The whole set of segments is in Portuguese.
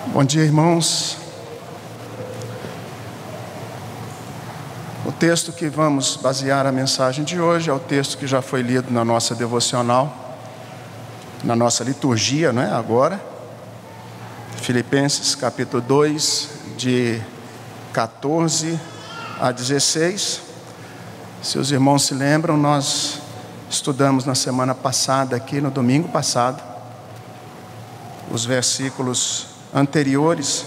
Bom dia, irmãos. O texto que vamos basear a mensagem de hoje é o texto que já foi lido na nossa devocional, na nossa liturgia, não é? Agora, Filipenses capítulo 2, de 14 a 16. Se os irmãos se lembram, nós estudamos na semana passada, aqui no domingo passado, os versículos anteriores,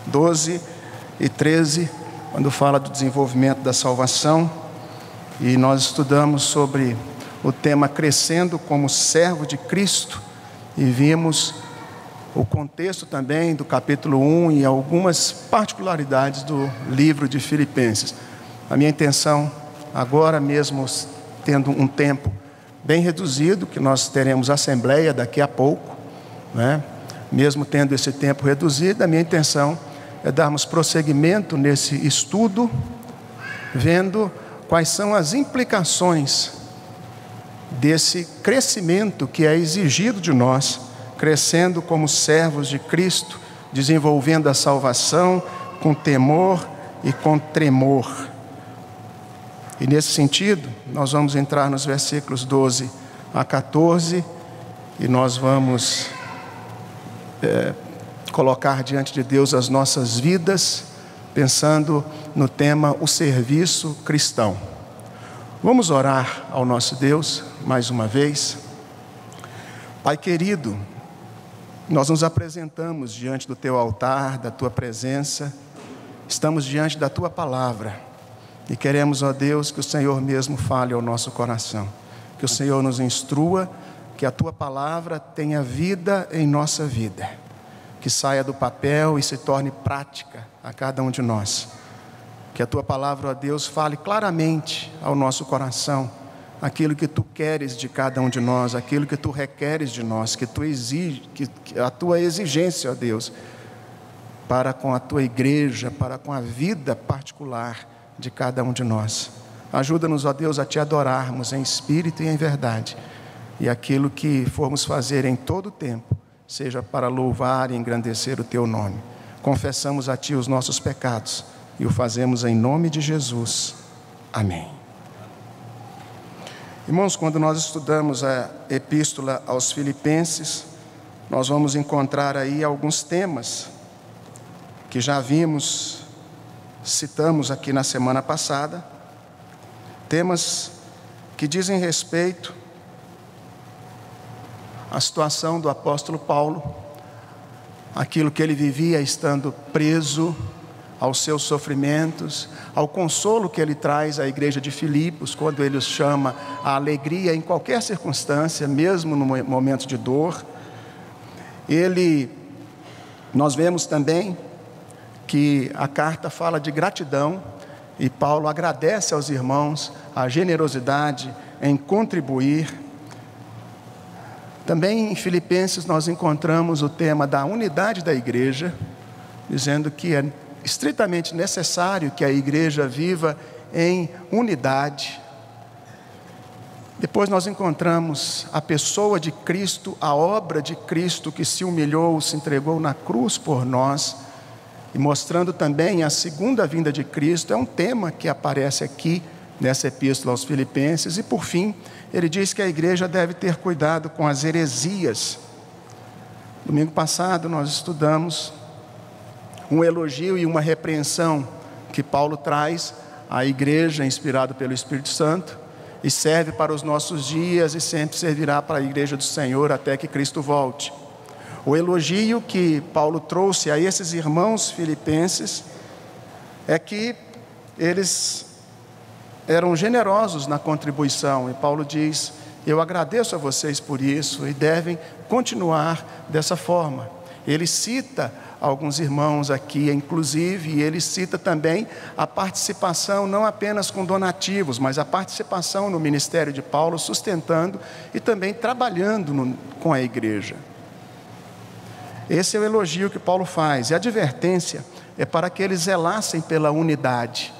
12 e 13, quando fala do desenvolvimento da salvação, e nós estudamos sobre o tema crescendo como servo de Cristo, e vimos o contexto também do capítulo 1 e algumas particularidades do livro de Filipenses. A minha intenção, agora mesmo tendo um tempo bem reduzido, que nós teremos assembleia daqui a pouco, né? Mesmo tendo esse tempo reduzido, a minha intenção é darmos prosseguimento nesse estudo, vendo quais são as implicações desse crescimento que é exigido de nós, crescendo como servos de Cristo, desenvolvendo a salvação com temor e com tremor. E nesse sentido, nós vamos entrar nos versículos 12 a 14 e nós vamos colocar diante de Deus as nossas vidas, pensando no tema o serviço cristão. Vamos orar ao nosso Deus mais uma vez. Pai querido, nós nos apresentamos diante do Teu altar, da Tua presença, estamos diante da Tua palavra e queremos, ó Deus, que o Senhor mesmo fale ao nosso coração, que o Senhor nos instrua, que a Tua palavra tenha vida em nossa vida, que saia do papel e se torne prática a cada um de nós. Que a Tua palavra, ó Deus, fale claramente ao nosso coração aquilo que Tu queres de cada um de nós, aquilo que Tu requeres de nós, que Tu exige, que a Tua exigência, ó Deus, para com a Tua igreja, para com a vida particular de cada um de nós. Ajuda-nos, ó Deus, a Te adorarmos em espírito e em verdade. E aquilo que formos fazer em todo o tempo, seja para louvar e engrandecer o Teu nome. Confessamos a Ti os nossos pecados e o fazemos em nome de Jesus. Amém. Irmãos, quando nós estudamos a Epístola aos Filipenses, nós vamos encontrar aí alguns temas que já vimos, citamos aqui na semana passada, temas que dizem respeito a situação do apóstolo Paulo, aquilo que ele vivia estando preso, aos seus sofrimentos, ao consolo que ele traz à igreja de Filipos, quando ele os chama à alegria em qualquer circunstância, mesmo no momento de dor. Nós vemos também que a carta fala de gratidão, e Paulo agradece aos irmãos a generosidade em contribuir. Também em Filipenses nós encontramos o tema da unidade da igreja, dizendo que é estritamente necessário que a igreja viva em unidade. Depois nós encontramos a pessoa de Cristo, a obra de Cristo que se humilhou, se entregou na cruz por nós, e mostrando também a segunda vinda de Cristo. É um tema que aparece aqui nessa epístola aos Filipenses. E por fim, ele diz que a igreja deve ter cuidado com as heresias. Domingo passado nós estudamos um elogio e uma repreensão que Paulo traz à igreja, inspirado pelo Espírito Santo, e serve para os nossos dias e sempre servirá para a igreja do Senhor até que Cristo volte. O elogio que Paulo trouxe a esses irmãos filipenses é que eles eram generosos na contribuição, e Paulo diz: eu agradeço a vocês por isso, e devem continuar dessa forma. Ele cita alguns irmãos aqui, inclusive, e ele cita também a participação, não apenas com donativos, mas a participação no ministério de Paulo, sustentando e também trabalhando com a igreja. Esse é o elogio que Paulo faz, e a advertência é para que eles zelassem pela unidade,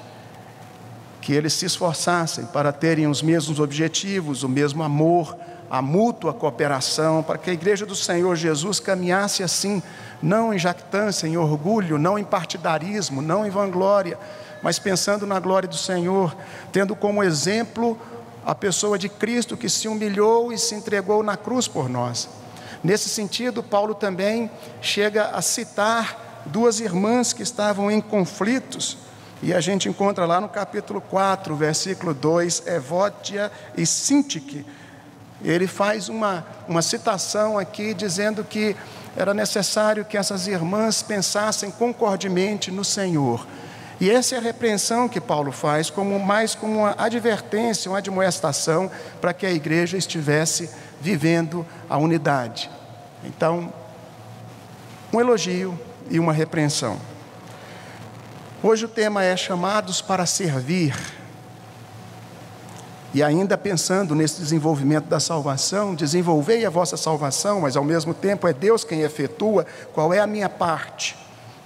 que eles se esforçassem para terem os mesmos objetivos, o mesmo amor, a mútua cooperação, para que a igreja do Senhor Jesus caminhasse assim, não em jactância, em orgulho, não em partidarismo, não em vanglória, mas pensando na glória do Senhor, tendo como exemplo a pessoa de Cristo que se humilhou e se entregou na cruz por nós. Nesse sentido, Paulo também chega a citar duas irmãs que estavam em conflitos, e a gente encontra lá no capítulo 4, versículo 2, Evódia e Sintique. Ele faz uma citação aqui dizendo que era necessário que essas irmãs pensassem concordemente no Senhor. E essa é a repreensão que Paulo faz, mais como uma advertência, uma admoestação, para que a igreja estivesse vivendo a unidade. Então, um elogio e uma repreensão. Hoje o tema é chamados para servir. E ainda pensando nesse desenvolvimento da salvação, desenvolvei a vossa salvação, mas ao mesmo tempo é Deus quem efetua. Qual é a minha parte?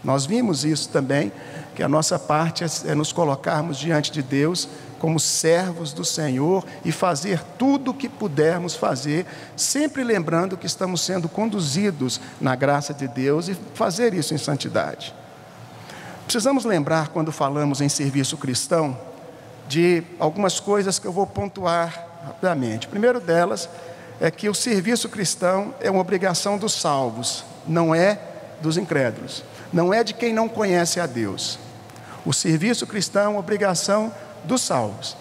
Nós vimos isso também, que a nossa parte é nos colocarmos diante de Deus como servos do Senhor e fazer tudo o que pudermos fazer, sempre lembrando que estamos sendo conduzidos na graça de Deus e fazer isso em santidade. Precisamos lembrar, quando falamos em serviço cristão, de algumas coisas que eu vou pontuar rapidamente. O primeiro delas é que o serviço cristão é uma obrigação dos salvos, não é dos incrédulos, não é de quem não conhece a Deus. O serviço cristão é uma obrigação dos salvos.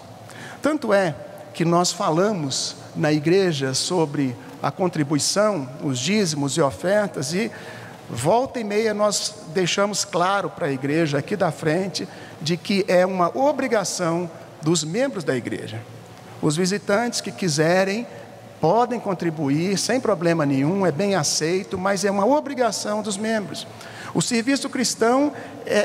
Tanto é que nós falamos na igreja sobre a contribuição, os dízimos e ofertas, e volta e meia nós deixamos claro para a igreja aqui da frente de que é uma obrigação dos membros da igreja. Os visitantes que quiserem podem contribuir sem problema nenhum, é bem aceito, mas é uma obrigação dos membros. O serviço cristão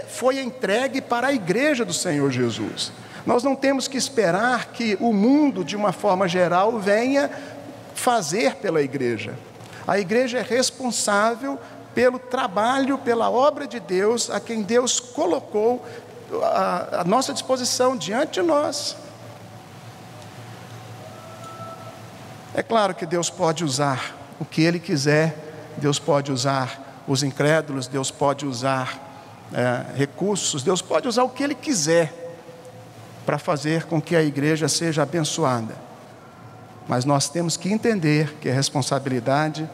foi entregue para a igreja do Senhor Jesus. Nós não temos que esperar que o mundo, de uma forma geral, venha fazer pela igreja. A igreja é responsável pelo trabalho, pela obra de Deus, a quem Deus colocou à nossa disposição, diante de nós. É claro que Deus pode usar o que Ele quiser, Deus pode usar os incrédulos, Deus pode usar recursos, Deus pode usar o que Ele quiser para fazer com que a igreja seja abençoada. Mas nós temos que entender que é responsabilidade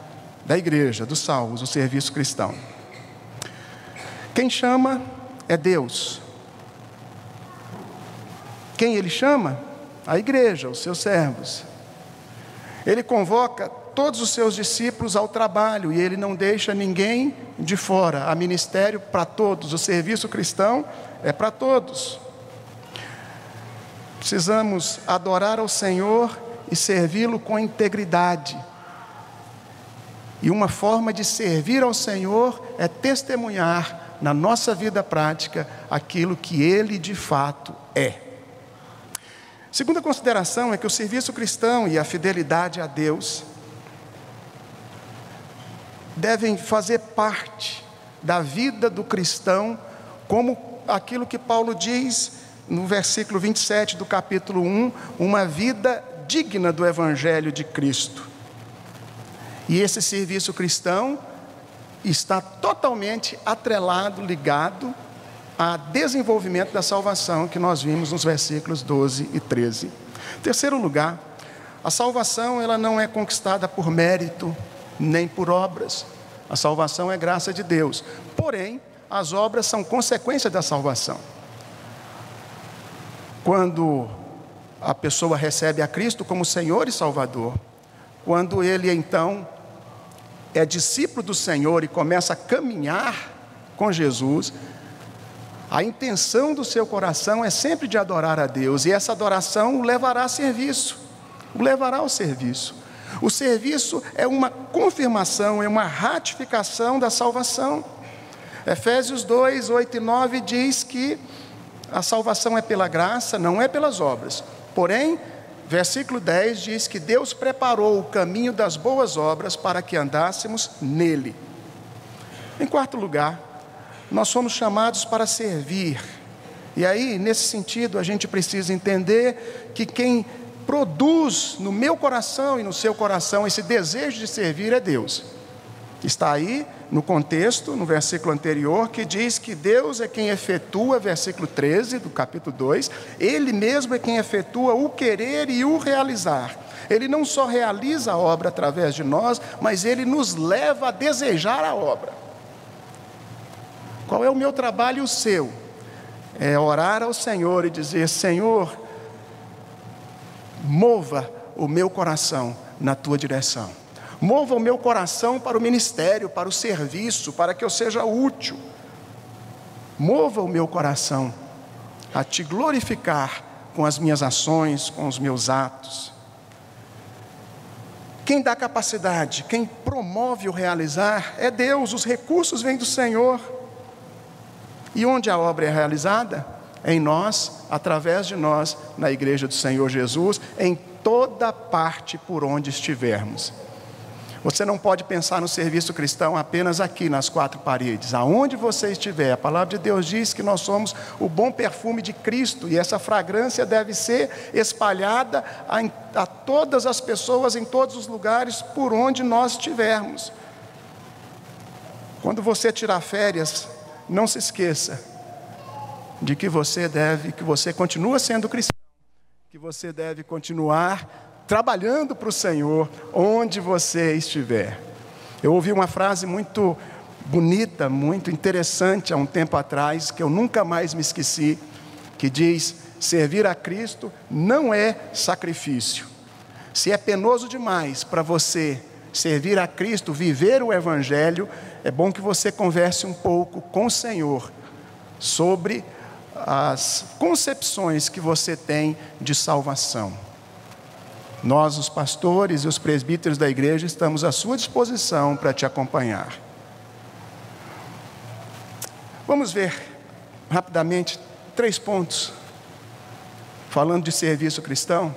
da igreja, dos salvos, o serviço cristão. Quem chama é Deus. Quem Ele chama? A igreja, os seus servos. Ele convoca todos os seus discípulos ao trabalho e Ele não deixa ninguém de fora. Há ministério para todos, o serviço cristão é para todos. Precisamos adorar ao Senhor e servi-lo com integridade. E uma forma de servir ao Senhor é testemunhar na nossa vida prática aquilo que Ele de fato é. Segunda consideração é que o serviço cristão e a fidelidade a Deus devem fazer parte da vida do cristão, como aquilo que Paulo diz no versículo 27 do capítulo 1, uma vida digna do Evangelho de Cristo. E esse serviço cristão está totalmente atrelado, ligado ao desenvolvimento da salvação que nós vimos nos versículos 12 e 13. Terceiro lugar, a salvação ela não é conquistada por mérito, nem por obras. A salvação é graça de Deus. Porém, as obras são consequência da salvação. Quando a pessoa recebe a Cristo como Senhor e Salvador, quando ele então é discípulo do Senhor e começa a caminhar com Jesus, a intenção do seu coração é sempre de adorar a Deus, e essa adoração o levará a serviço, o levará ao serviço. O serviço é uma confirmação, é uma ratificação da salvação. Efésios 2, 8 e 9 diz que a salvação é pela graça, não é pelas obras. Porém, versículo 10 diz que Deus preparou o caminho das boas obras para que andássemos nele. Em quarto lugar, nós somos chamados para servir. E aí, nesse sentido, a gente precisa entender que quem produz no meu coração e no seu coração esse desejo de servir é Deus. Está aí no contexto, no versículo anterior, que diz que Deus é quem efetua, versículo 13 do capítulo 2, Ele mesmo é quem efetua o querer e o realizar. Ele não só realiza a obra através de nós, mas Ele nos leva a desejar a obra. Qual é o meu trabalho e o seu? É orar ao Senhor e dizer: Senhor, mova o meu coração na Tua direção. Mova o meu coração para o ministério, para o serviço, para que eu seja útil. Mova o meu coração a Te glorificar com as minhas ações, com os meus atos. Quem dá capacidade, quem promove o realizar é Deus, os recursos vêm do Senhor. E onde a obra é realizada? Em nós, através de nós, na igreja do Senhor Jesus, em toda parte por onde estivermos. Você não pode pensar no serviço cristão apenas aqui nas quatro paredes. Aonde você estiver, a palavra de Deus diz que nós somos o bom perfume de Cristo, e essa fragrância deve ser espalhada a todas as pessoas, em todos os lugares por onde nós estivermos. Quando você tirar férias, não se esqueça de que você continua sendo cristão, que você deve continuar trabalhando para o Senhor onde você estiver. Eu ouvi uma frase muito bonita, muito interessante há um tempo atrás, que eu nunca mais me esqueci, que diz: servir a Cristo não é sacrifício. Se é penoso demais para você servir a Cristo, viver o Evangelho, é bom que você converse um pouco com o Senhor sobre as concepções que você tem de salvação. Nós, os pastores e os presbíteros da igreja, estamos à sua disposição para te acompanhar. Vamos ver rapidamente 3 pontos, falando de serviço cristão.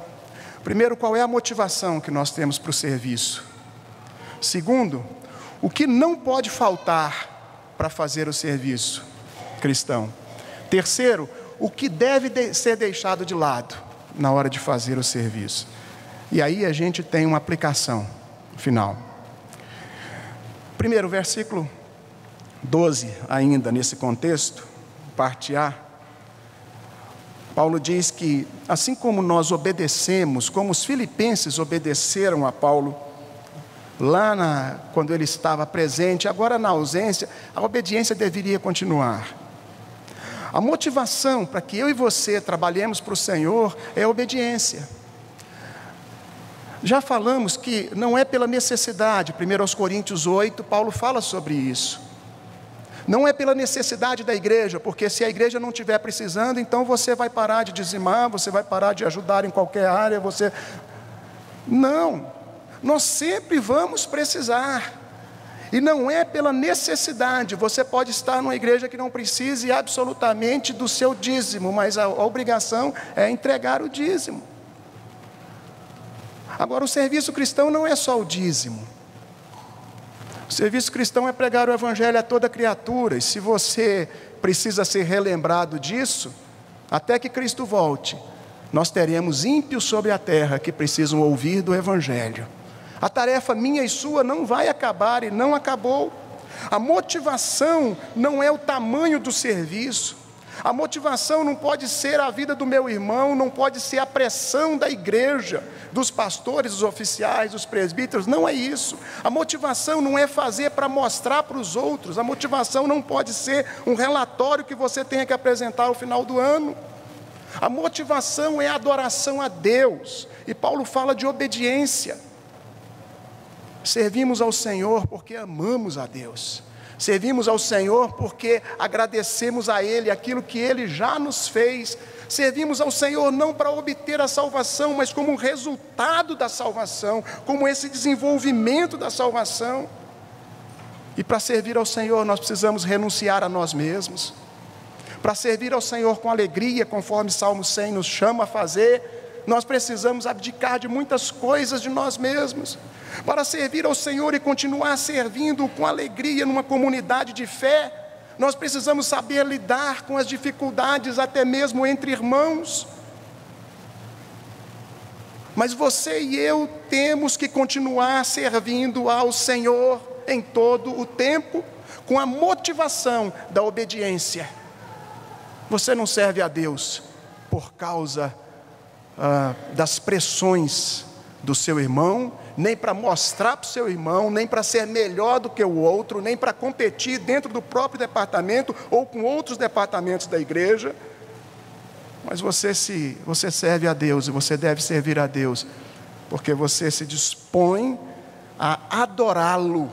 Primeiro, qual é a motivação que nós temos para o serviço? Segundo, o que não pode faltar para fazer o serviço cristão? Terceiro, o que deve ser deixado de lado na hora de fazer o serviço? E aí a gente tem uma aplicação final. Primeiro, versículo 12, ainda nesse contexto, parte A. Paulo diz que, assim como nós obedecemos, como os filipenses obedeceram a Paulo, quando ele estava presente, agora na ausência, a obediência deveria continuar. A motivação para que eu e você trabalhemos para o Senhor é a obediência. Já falamos que não é pela necessidade, 1 Coríntios 8, Paulo fala sobre isso. Não é pela necessidade da igreja, porque se a igreja não estiver precisando, então você vai parar de dizimar, você vai parar de ajudar em qualquer área, Não, nós sempre vamos precisar. E não é pela necessidade. Você pode estar numa igreja que não precise absolutamente do seu dízimo, mas a obrigação é entregar o dízimo. Agora, o serviço cristão não é só o dízimo. O serviço cristão é pregar o Evangelho a toda criatura. E se você precisa ser relembrado disso, até que Cristo volte, nós teremos ímpios sobre a terra que precisam ouvir do Evangelho. A tarefa minha e sua não vai acabar e não acabou. A motivação não é o tamanho do serviço. A motivação não pode ser a vida do meu irmão, não pode ser a pressão da igreja, dos pastores, dos oficiais, dos presbíteros, não é isso. A motivação não é fazer para mostrar para os outros, a motivação não pode ser um relatório que você tenha que apresentar ao final do ano. A motivação é a adoração a Deus, e Paulo fala de obediência. Servimos ao Senhor porque amamos a Deus. Servimos ao Senhor porque agradecemos a Ele aquilo que Ele já nos fez. Servimos ao Senhor não para obter a salvação, mas como um resultado da salvação, como esse desenvolvimento da salvação. E para servir ao Senhor nós precisamos renunciar a nós mesmos. Para servir ao Senhor com alegria, conforme Salmo 100 nos chama a fazer, nós precisamos abdicar de muitas coisas de nós mesmos. Para servir ao Senhor e continuar servindo com alegria numa comunidade de fé, nós precisamos saber lidar com as dificuldades até mesmo entre irmãos. Mas você e eu temos que continuar servindo ao Senhor em todo o tempo, com a motivação da obediência. Você não serve a Deus por causa das pressões do seu irmão, nem para mostrar para o seu irmão, nem para ser melhor do que o outro, nem para competir dentro do próprio departamento ou com outros departamentos da igreja. Mas você serve a Deus, e você deve servir a Deus, porque você se dispõe a adorá-lo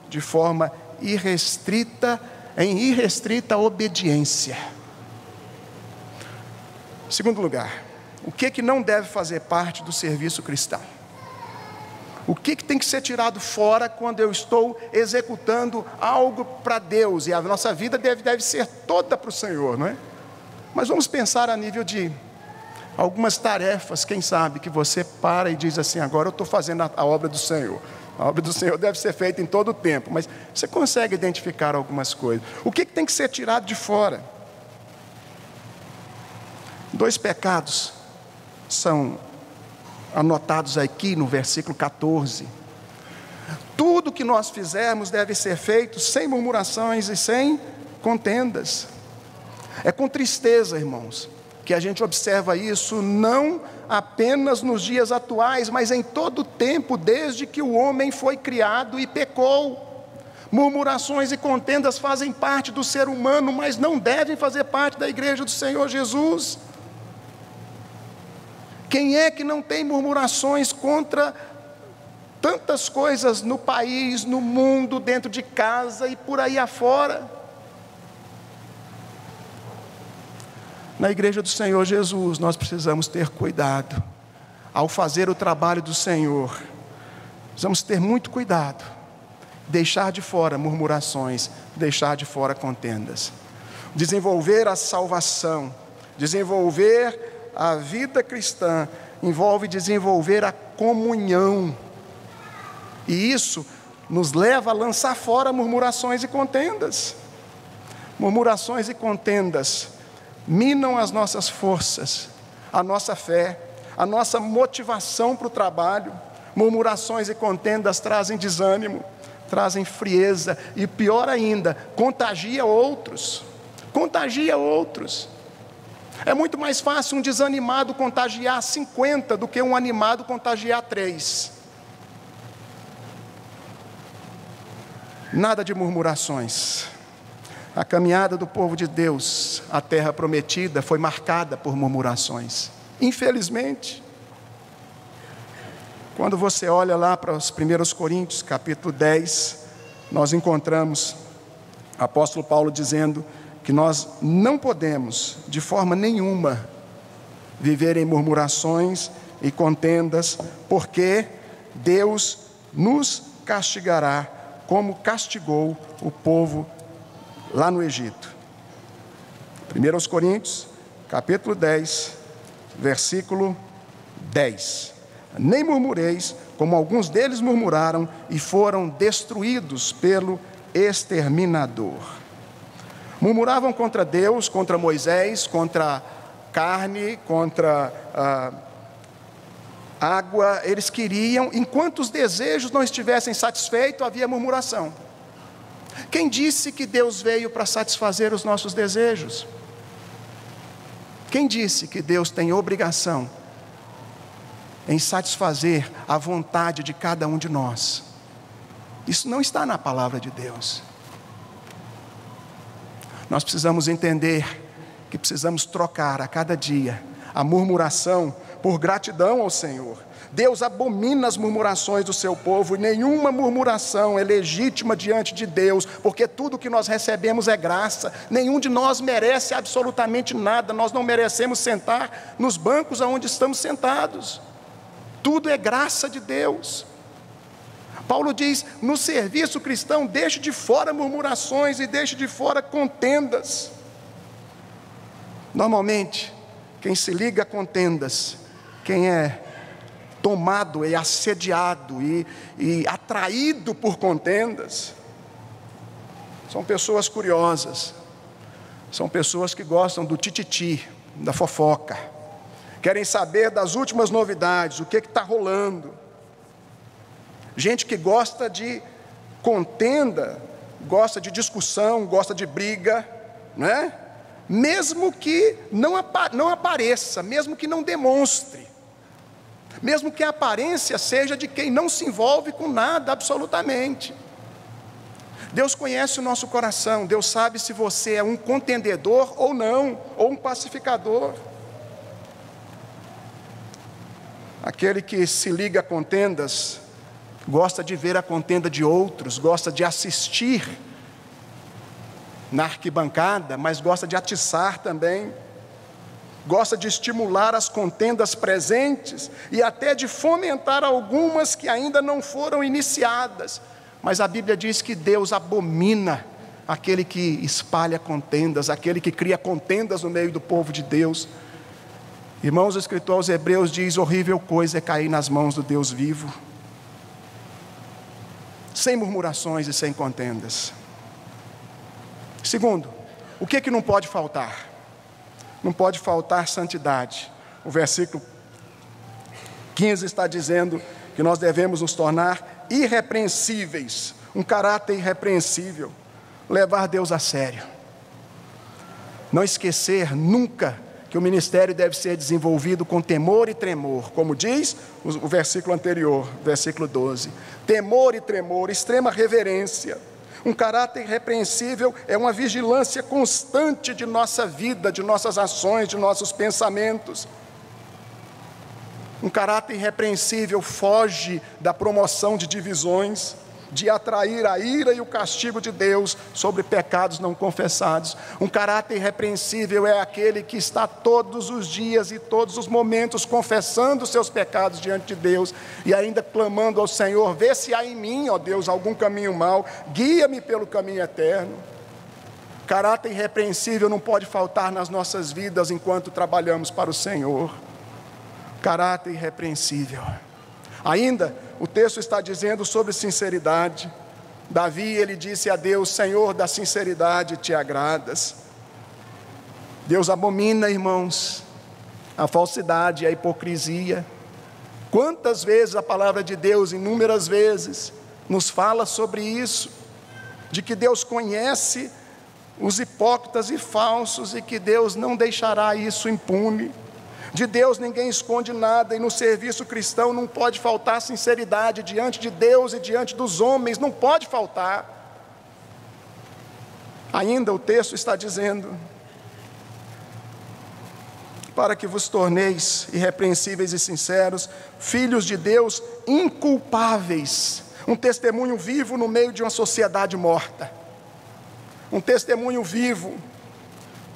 de forma irrestrita, em irrestrita obediência. Segundo lugar, o que não deve fazer parte do serviço cristão? O que tem que ser tirado fora quando eu estou executando algo para Deus? E a nossa vida deve ser toda para o Senhor, não é? Mas vamos pensar a nível de algumas tarefas, quem sabe, que você para e diz assim: agora eu estou fazendo a obra do Senhor. A obra do Senhor deve ser feita em todo o tempo, mas você consegue identificar algumas coisas. O que tem que ser tirado de fora? 2 pecados são anotados aqui no versículo 14. Tudo que nós fizermos deve ser feito sem murmurações e sem contendas. É com tristeza, irmãos, que a gente observa isso não apenas nos dias atuais, mas em todo o tempo, desde que o homem foi criado e pecou. Murmurações e contendas fazem parte do ser humano, mas não devem fazer parte da igreja do Senhor Jesus. Quem é que não tem murmurações contra tantas coisas no país, no mundo, dentro de casa e por aí afora? Na igreja do Senhor Jesus, nós precisamos ter cuidado. Ao fazer o trabalho do Senhor, precisamos ter muito cuidado. Deixar de fora murmurações, deixar de fora contendas. Desenvolver a salvação, desenvolver a vida cristã, envolve desenvolver a comunhão. E isso nos leva a lançar fora murmurações e contendas. Murmurações e contendas minam as nossas forças, a nossa fé, a nossa motivação para o trabalho. Murmurações e contendas trazem desânimo, trazem frieza e, pior ainda, contagia outros. Contagia outros. É muito mais fácil um desanimado contagiar 50 do que um animado contagiar 3. Nada de murmurações. A caminhada do povo de Deus, a terra prometida, foi marcada por murmurações. Infelizmente, quando você olha lá para os 1 Coríntios, capítulo 10, nós encontramos o apóstolo Paulo dizendo que nós não podemos, de forma nenhuma, viver em murmurações e contendas, porque Deus nos castigará, como castigou o povo lá no Egito. 1 Coríntios, capítulo 10, versículo 10. Nem murmureis, como alguns deles murmuraram e foram destruídos pelo exterminador. Murmuravam contra Deus, contra Moisés, contra carne, contra água. Eles queriam, enquanto os desejos não estivessem satisfeitos, havia murmuração. Quem disse que Deus veio para satisfazer os nossos desejos? Quem disse que Deus tem obrigação em satisfazer a vontade de cada um de nós? Isso não está na palavra de Deus. Nós precisamos entender que precisamos trocar a cada dia a murmuração por gratidão ao Senhor. Deus abomina as murmurações do seu povo, e nenhuma murmuração é legítima diante de Deus, porque tudo que nós recebemos é graça. Nenhum de nós merece absolutamente nada. Nós não merecemos sentar nos bancos onde estamos sentados. Tudo é graça de Deus. Paulo diz: no serviço cristão, deixe de fora murmurações e deixe de fora contendas. Normalmente, quem se liga a contendas, quem é tomado e assediado e atraído por contendas, são pessoas curiosas, são pessoas que gostam do tititi, da fofoca, querem saber das últimas novidades, o que está rolando. Gente que gosta de contenda, gosta de discussão, gosta de briga, não é? Mesmo que não apareça, mesmo que não demonstre, mesmo que a aparência seja de quem não se envolve com nada absolutamente. Deus conhece o nosso coração, Deus sabe se você é um contendedor ou não, ou um pacificador. Aquele que se liga a contendas, gosta de ver a contenda de outros, gosta de assistir na arquibancada, mas gosta de atiçar também, gosta de estimular as contendas presentes e até de fomentar algumas que ainda não foram iniciadas. Mas a Bíblia diz que Deus abomina aquele que espalha contendas, aquele que cria contendas no meio do povo de Deus. Irmãos, o escritor aos Hebreus diz: horrível coisa é cair nas mãos do Deus vivo, sem murmurações e sem contendas. Segundo, o que não pode faltar? Não pode faltar santidade. O versículo 15 está dizendo que nós devemos nos tornar irrepreensíveis, um caráter irrepreensível, levar Deus a sério. Não esquecer nunca que o ministério deve ser desenvolvido com temor e tremor, como diz o versículo anterior, versículo 12. Temor e tremor, extrema reverência. Um caráter irrepreensível é uma vigilância constante de nossa vida, de nossas ações, de nossos pensamentos. Um caráter irrepreensível foge da promoção de divisões, de atrair a ira e o castigo de Deus sobre pecados não confessados. Um caráter irrepreensível é aquele que está todos os dias e todos os momentos confessando os seus pecados diante de Deus e ainda clamando ao Senhor: vê se há em mim, ó Deus, algum caminho mau, guia-me pelo caminho eterno. Caráter irrepreensível não pode faltar nas nossas vidas enquanto trabalhamos para o Senhor. Caráter irrepreensível. Ainda, o texto está dizendo sobre sinceridade. Davi, ele disse a Deus: Senhor, da sinceridade te agradas. Deus abomina, irmãos, a falsidade e a hipocrisia. Quantas vezes a palavra de Deus, inúmeras vezes, nos fala sobre isso, de que Deus conhece os hipócritas e falsos e que Deus não deixará isso impune. De Deus ninguém esconde nada, e no serviço cristão não pode faltar sinceridade diante de Deus e diante dos homens, não pode faltar. Ainda o texto está dizendo: para que vos torneis irrepreensíveis e sinceros, filhos de Deus inculpáveis, um testemunho vivo no meio de uma sociedade morta, um testemunho vivo.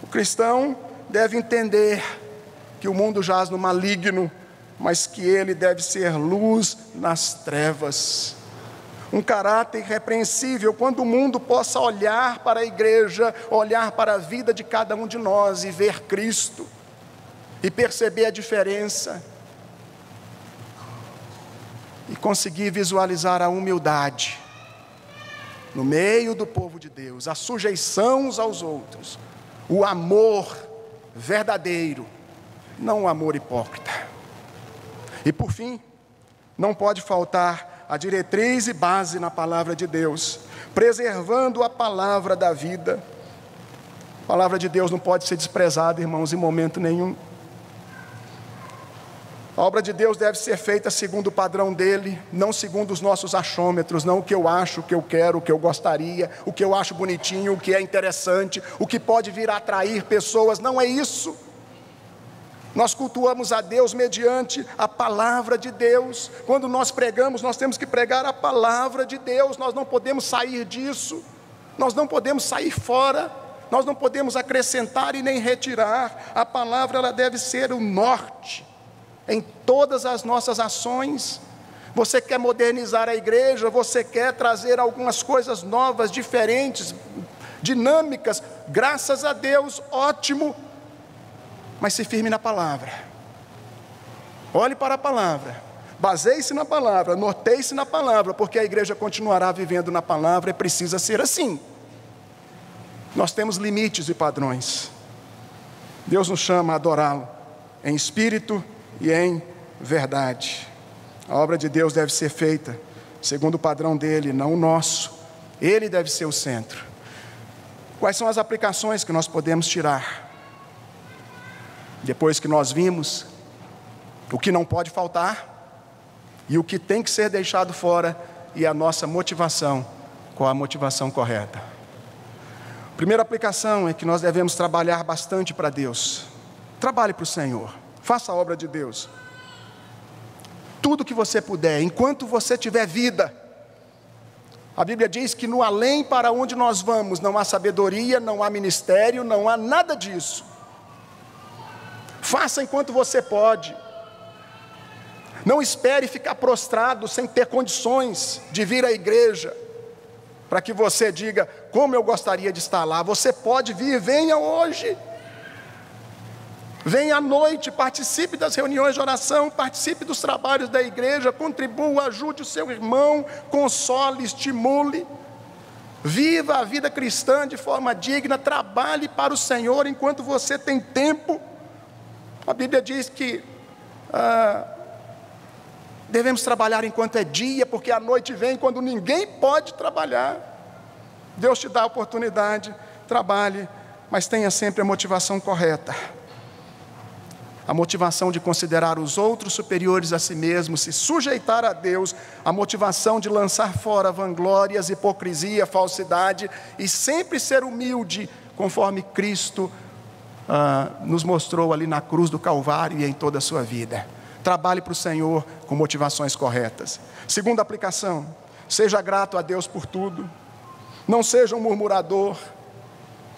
O cristão deve entender que o mundo jaz no maligno, mas que ele deve ser luz nas trevas. Um caráter irrepreensível, quando o mundo possa olhar para a igreja, olhar para a vida de cada um de nós e ver Cristo, e perceber a diferença, e conseguir visualizar a humildade no meio do povo de Deus, a sujeição uns aos outros, o amor verdadeiro, não o amor hipócrita. E por fim, não pode faltar a diretriz e base na palavra de Deus, preservando a palavra da vida. A palavra de Deus não pode ser desprezada, irmãos, em momento nenhum. A obra de Deus deve ser feita segundo o padrão dele, não segundo os nossos achômetros, não o que eu acho, o que eu quero, o que eu gostaria, o que eu acho bonitinho, o que é interessante, o que pode vir a atrair pessoas. Não é isso. Nós cultuamos a Deus mediante a palavra de Deus. Quando nós pregamos, nós temos que pregar a palavra de Deus. Nós não podemos sair disso, nós não podemos sair fora, nós não podemos acrescentar e nem retirar. A palavra, ela deve ser o norte em todas as nossas ações. Você quer modernizar a igreja, você quer trazer algumas coisas novas, diferentes, dinâmicas, graças a Deus, ótimo. Mas se firme na palavra, olhe para a palavra, baseie-se na palavra, norteie-se na palavra, porque a igreja continuará vivendo na palavra e precisa ser assim. Nós temos limites e padrões. Deus nos chama a adorá-lo em espírito e em verdade. A obra de Deus deve ser feita segundo o padrão dele, não o nosso. Ele deve ser o centro. Quais são as aplicações que nós podemos tirar? Depois que nós vimos o que não pode faltar e o que tem que ser deixado fora, e a nossa motivação, qual a motivação correta? A primeira aplicação é que nós devemos trabalhar bastante para Deus. Trabalhe para o Senhor, faça a obra de Deus. Tudo que você puder, enquanto você tiver vida. A Bíblia diz que no além para onde nós vamos, não há sabedoria, não há ministério, não há nada disso. Faça enquanto você pode. Não espere ficar prostrado sem ter condições de vir à igreja, para que você diga, como eu gostaria de estar lá. Você pode vir, venha hoje. Venha à noite, participe das reuniões de oração, participe dos trabalhos da igreja, contribua, ajude o seu irmão, console, estimule. Viva a vida cristã de forma digna, trabalhe para o Senhor enquanto você tem tempo. A Bíblia diz que devemos trabalhar enquanto é dia, porque a noite vem quando ninguém pode trabalhar. Deus te dá a oportunidade, trabalhe, mas tenha sempre a motivação correta. A motivação de considerar os outros superiores a si mesmo, se sujeitar a Deus, a motivação de lançar fora vanglórias, hipocrisia, falsidade, e sempre ser humilde, conforme Cristo nos mostrou ali na cruz do Calvário e em toda a sua vida. Trabalhe para o Senhor com motivações corretas. Segunda aplicação, seja grato a Deus por tudo. Não seja um murmurador.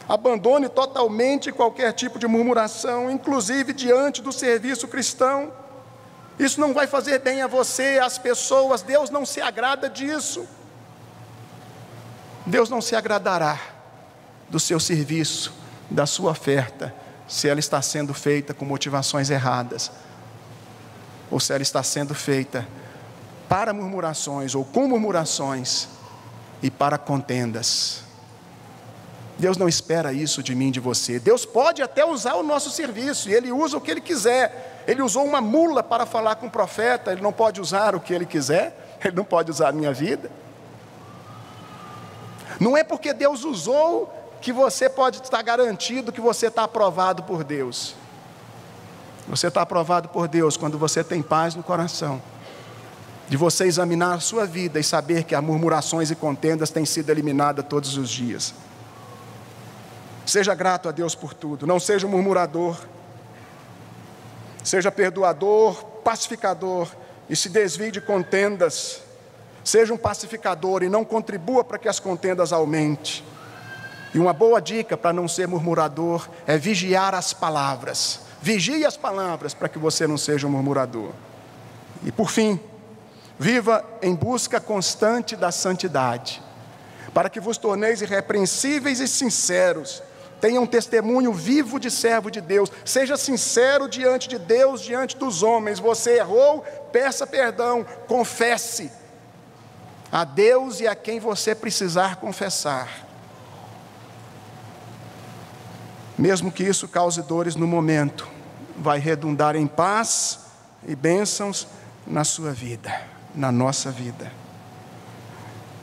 Abandone totalmente qualquer tipo de murmuração, inclusive diante do serviço cristão. Isso não vai fazer bem a você, às pessoas. Deus não se agrada disso. Deus não se agradará do seu serviço, da sua oferta, se ela está sendo feita com motivações erradas, ou se ela está sendo feita para murmurações ou com murmurações e para contendas. Deus não espera isso de mim, de você. Deus pode até usar o nosso serviço, e Ele usa o que Ele quiser. Ele usou uma mula para falar com o profeta, Ele não pode usar o que Ele quiser, Ele não pode usar a minha vida. Não é porque Deus usou que você pode estar garantido que você está aprovado por Deus. Você está aprovado por Deus quando você tem paz no coração, de você examinar a sua vida e saber que as murmurações e contendas têm sido eliminadas todos os dias. Seja grato a Deus por tudo, não seja um murmurador, seja perdoador, pacificador, e se desvie de contendas. Seja um pacificador e não contribua para que as contendas aumentem. E uma boa dica para não ser murmurador é vigiar as palavras. Vigie as palavras para que você não seja um murmurador. E por fim, viva em busca constante da santidade, para que vos torneis irrepreensíveis e sinceros. Tenha um testemunho vivo de servo de Deus. Seja sincero diante de Deus, diante dos homens. Você errou, peça perdão, confesse a Deus e a quem você precisar confessar. Mesmo que isso cause dores no momento, vai redundar em paz e bênçãos na sua vida, na nossa vida.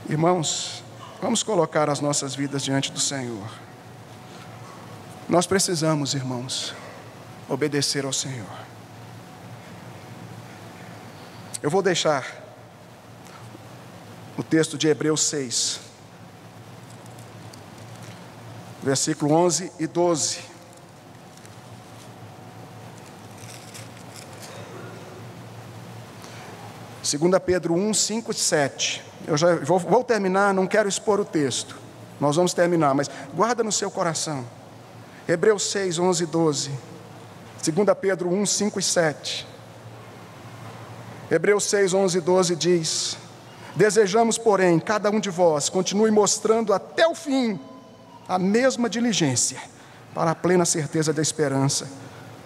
Irmãos, vamos colocar as nossas vidas diante do Senhor. Nós precisamos, irmãos, obedecer ao Senhor. Eu vou deixar o texto de Hebreus 6, versículo 11 e 12. Segunda Pedro 1, 5 e 7. Eu já vou terminar, não quero expor o texto. Nós vamos terminar, mas guarda no seu coração. Hebreus 6, 11 e 12. Segunda Pedro 1, 5 e 7. Hebreus 6, 11 e 12 diz: desejamos, porém, cada um de vós continue mostrando até o fim a mesma diligência, para a plena certeza da esperança,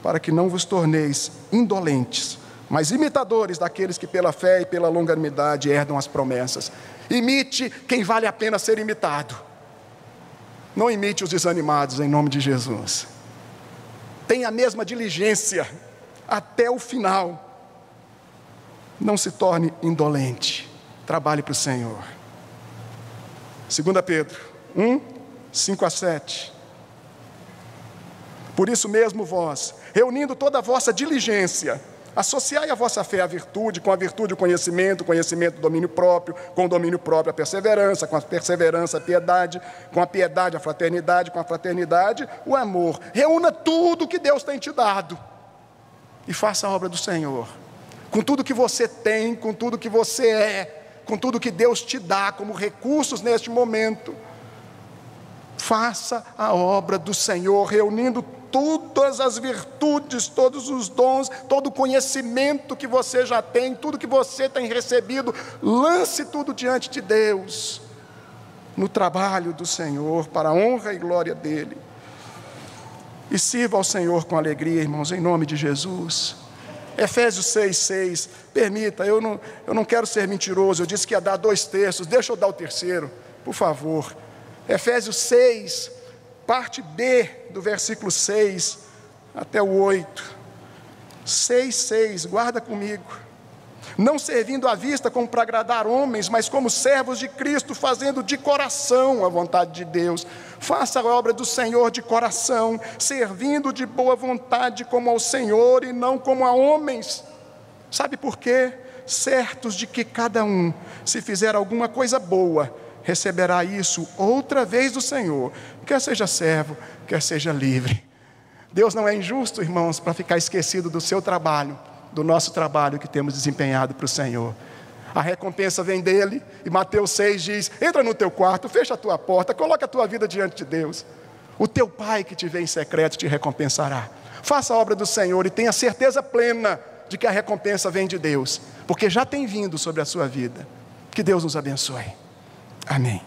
para que não vos torneis indolentes, mas imitadores daqueles que pela fé e pela longanimidade herdam as promessas. Imite quem vale a pena ser imitado. Não imite os desanimados, em nome de Jesus. Tenha a mesma diligência, até o final. Não se torne indolente. Trabalhe para o Senhor. 2 Pedro 1, 5 a 7. Por isso mesmo vós, reunindo toda a vossa diligência, associai a vossa fé à virtude, com a virtude o conhecimento o domínio próprio, com o domínio próprio a perseverança, com a perseverança a piedade, com a piedade a fraternidade, com a fraternidade o amor. Reúna tudo que Deus tem te dado e faça a obra do Senhor. Com tudo que você tem, com tudo que você é, com tudo que Deus te dá como recursos neste momento. Faça a obra do Senhor, reunindo todas as virtudes, todos os dons, todo o conhecimento que você já tem, tudo que você tem recebido, lance tudo diante de Deus, no trabalho do Senhor, para a honra e glória dEle. E sirva ao Senhor com alegria, irmãos, em nome de Jesus. Efésios 6,6, permita, eu não quero ser mentiroso, eu disse que ia dar 2 terços, deixa eu dar o terceiro, por favor. Efésios 6, parte B do versículo 6 até o 8. 6, guarda comigo. Não servindo à vista como para agradar homens, mas como servos de Cristo, fazendo de coração a vontade de Deus. Faça a obra do Senhor de coração, servindo de boa vontade como ao Senhor e não como a homens. Sabe por quê? Certos de que cada um, se fizer alguma coisa boa, receberá isso outra vez do Senhor, quer seja servo, quer seja livre. Deus não é injusto, irmãos, para ficar esquecido do seu trabalho, do nosso trabalho que temos desempenhado para o Senhor. A recompensa vem dele, e Mateus 6 diz, entra no teu quarto, fecha a tua porta, coloca a tua vida diante de Deus. O teu Pai que te vê em secreto te recompensará. Faça a obra do Senhor e tenha certeza plena de que a recompensa vem de Deus, porque já tem vindo sobre a sua vida. Que Deus nos abençoe. Amém.